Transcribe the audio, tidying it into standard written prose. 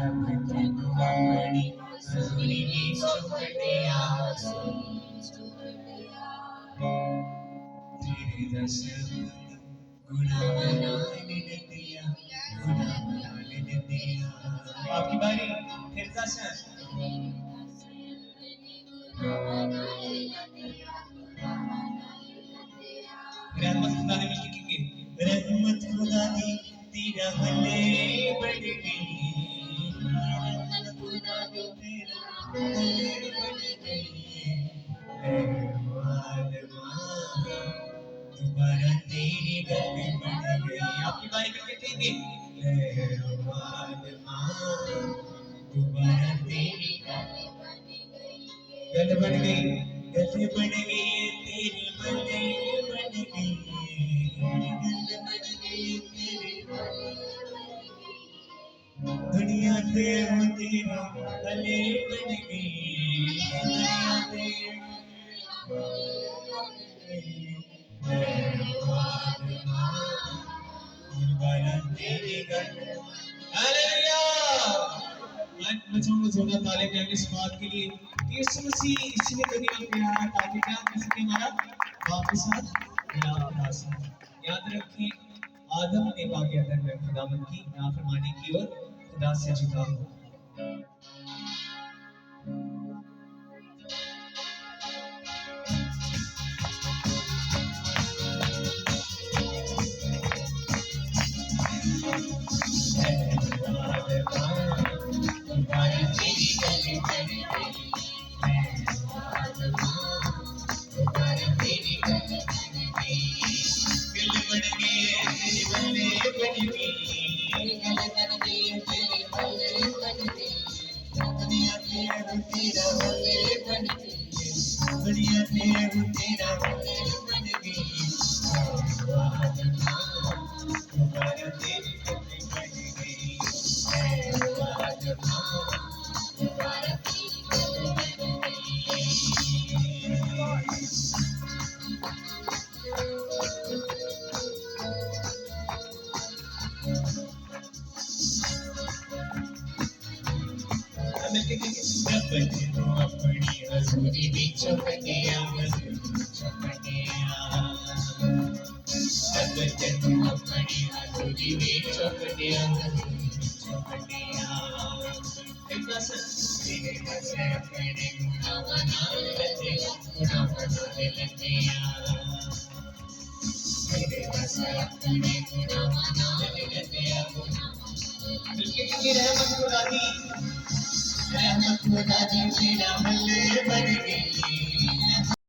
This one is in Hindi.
रब तेनू अपनी हजूरी विचों कढिया तेरे दस गुनाह नाल नदिया गुनाह नाल नदिया आपकी बारी फिर दस रहमत खुदा ने मिलके की रहमत खुदा दी तेरा हले बढ़ गई रहमत खुदा दी तेरा हले बढ़ गई दोबारा तेरी गल बढ़ गई आपकी बारी करके कहेंगे दोबारा तेरी गल बढ़ गई तेरी बल्ले बढ़ गई गल बढ़ गई तेरी दुनिया ते हो तेरा हले बढ़ गई दुनिया ते दोबारा तेरी गल हालेलुया आज मैं चाहूंगा जोरदार ताली बजाएंगे इस बात के लिए कि यीशु मसीह इसलिए दुनिया में आया ताकि क्या कर सके हमारा बाप के साथ मिलाप करा सके याद रखें आदम ने मांगे अंदर में खुदावंद की नाफरमानी की और खुदा से जुदा हो अपनी हजूरी विचों कढिया तेनू अपनी हजूरी विचों कढिया तेरे दस अपने गुनाह नाल लदिया तेरे दस अपने गुनाह नाल लदिया मिलके रहमत खुदा दी तेरा हल्ले